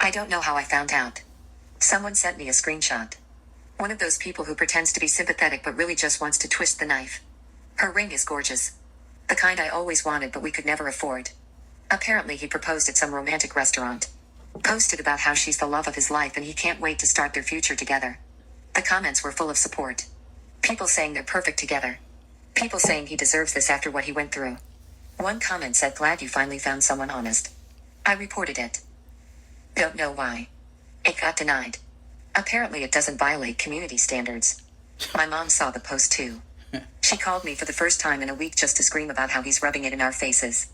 I don't know how I found out. Someone sent me a screenshot. One of those people who pretends to be sympathetic but really just wants to twist the knife. Her ring is gorgeous. The kind I always wanted but we could never afford. Apparently he proposed at some romantic restaurant. Posted about how she's the love of his life and he can't wait to start their future together. The comments were full of support. People saying they're perfect together. People saying he deserves this after what he went through. One comment said, "Glad you finally found someone honest." I reported it. Don't know why. It got denied. Apparently it doesn't violate community standards. My mom saw the post too. She called me for the first time in a week just to scream about how he's rubbing it in our faces.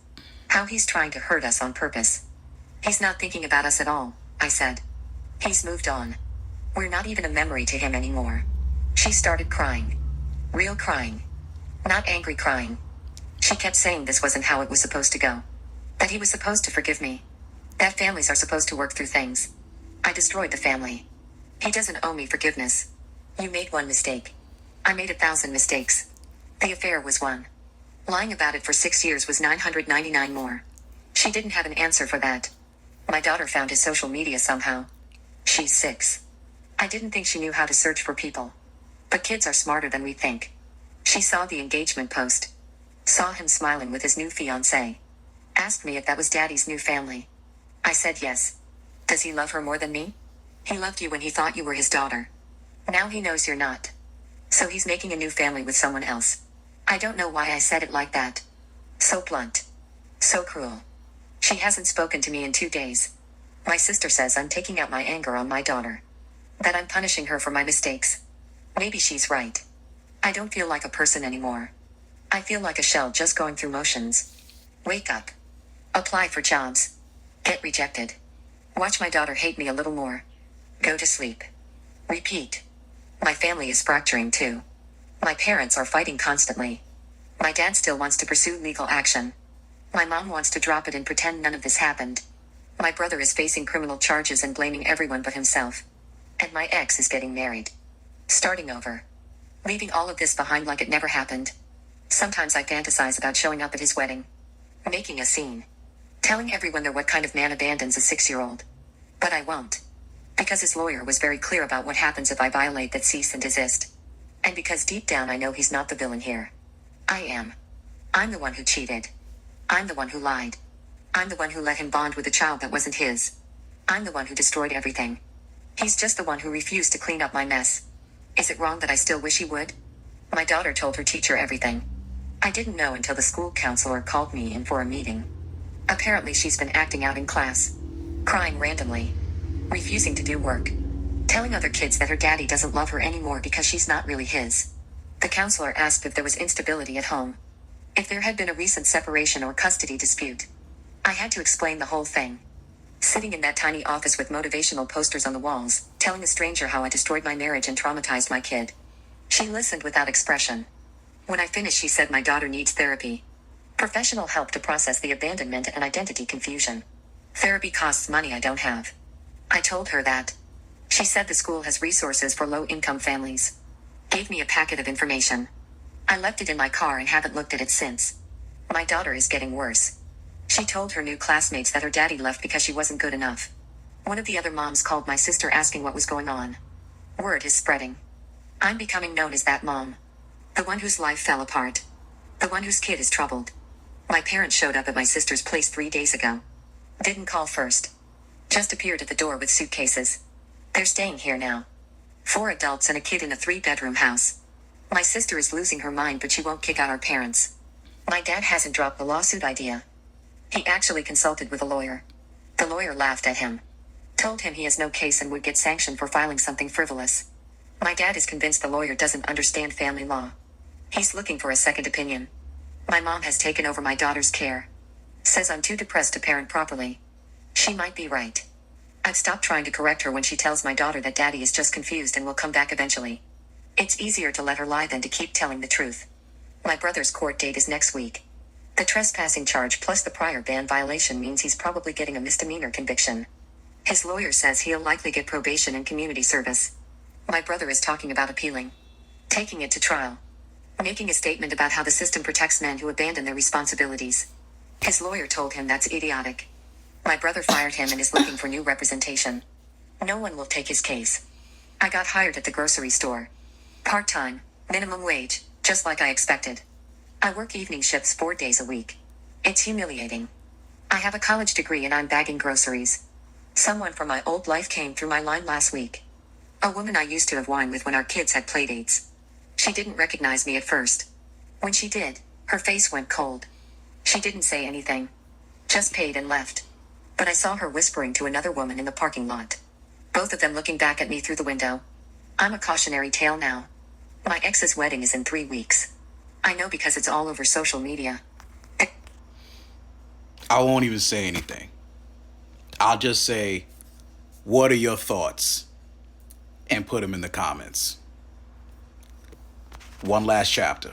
How he's trying to hurt us on purpose. He's not thinking about us at all, I said. He's moved on. We're not even a memory to him anymore. She started crying. Real crying. Not angry crying. She kept saying this wasn't how it was supposed to go. That he was supposed to forgive me. That families are supposed to work through things. I destroyed the family. He doesn't owe me forgiveness. You made one mistake. I made 1,000 mistakes. The affair was one. Lying about it for 6 years was 999 more. She didn't have an answer for that. My daughter found his social media somehow. She's 6. I didn't think she knew how to search for people. But kids are smarter than we think. She saw the engagement post. Saw him smiling with his new fiancée. Asked me if that was Daddy's new family. I said yes. Does he love her more than me? He loved you when he thought you were his daughter. Now he knows you're not. So he's making a new family with someone else. I don't know why I said it like that. So blunt. So cruel. She hasn't spoken to me in 2 days. My sister says I'm taking out my anger on my daughter. That I'm punishing her for my mistakes. Maybe she's right. I don't feel like a person anymore. I feel like a shell just going through motions. Wake up. Apply for jobs. Get rejected. Watch my daughter hate me a little more. Go to sleep. Repeat. My family is fracturing too. My parents are fighting constantly. My dad still wants to pursue legal action. My mom wants to drop it and pretend none of this happened. My brother is facing criminal charges and blaming everyone but himself. And my ex is getting married. Starting over. Leaving all of this behind like it never happened. Sometimes I fantasize about showing up at his wedding. Making a scene. Telling everyone they're what kind of man abandons a 6-year-old. But I won't. Because his lawyer was very clear about what happens if I violate that cease and desist. And because deep down I know he's not the villain here. I am. I'm the one who cheated. I'm the one who lied. I'm the one who let him bond with a child that wasn't his. I'm the one who destroyed everything. He's just the one who refused to clean up my mess. Is it wrong that I still wish he would? My daughter told her teacher everything. I didn't know until the school counselor called me in for a meeting. Apparently she's been acting out in class. Crying randomly. Refusing to do work. Telling other kids that her daddy doesn't love her anymore because she's not really his. The counselor asked if there was instability at home. If there had been a recent separation or custody dispute. I had to explain the whole thing. Sitting in that tiny office with motivational posters on the walls, telling a stranger how I destroyed my marriage and traumatized my kid. She listened without expression. When I finished, she said my daughter needs therapy. Professional help to process the abandonment and identity confusion. Therapy costs money I don't have. I told her that. She said the school has resources for low-income families. Gave me a packet of information. I left it in my car and haven't looked at it since. My daughter is getting worse. She told her new classmates that her daddy left because she wasn't good enough. One of the other moms called my sister asking what was going on. Word is spreading. I'm becoming known as that mom. The one whose life fell apart. The one whose kid is troubled. My parents showed up at my sister's place 3 days ago. Didn't call first. Just appeared at the door with suitcases. They're staying here now. 4 adults and a kid in a 3-bedroom house. My sister is losing her mind, but she won't kick out our parents. My dad hasn't dropped the lawsuit idea. He actually consulted with a lawyer. The lawyer laughed at him. Told him he has no case and would get sanctioned for filing something frivolous. My dad is convinced the lawyer doesn't understand family law. He's looking for a second opinion. My mom has taken over my daughter's care. Says I'm too depressed to parent properly. She might be right. I've stopped trying to correct her when she tells my daughter that daddy is just confused and will come back eventually. It's easier to let her lie than to keep telling the truth. My brother's court date is next week. The trespassing charge plus the prior ban violation means he's probably getting a misdemeanor conviction. His lawyer says he'll likely get probation and community service. My brother is talking about appealing. Taking it to trial. Making a statement about how the system protects men who abandon their responsibilities. His lawyer told him that's idiotic. My brother fired him and is looking for new representation. No one will take his case. I got hired at the grocery store. Part-time, minimum wage, just like I expected. I work evening shifts 4 days a week. It's humiliating. I have a college degree and I'm bagging groceries. Someone from my old life came through my line last week. A woman I used to have wine with when our kids had playdates. She didn't recognize me at first. When she did, her face went cold. She didn't say anything. Just paid and left. But I saw her whispering to another woman in the parking lot. Both of them looking back at me through the window. I'm a cautionary tale now. My ex's wedding is in 3 weeks. I know because it's all over social media. I won't even say anything. I'll just say, what are your thoughts? And put them in the comments. One last chapter.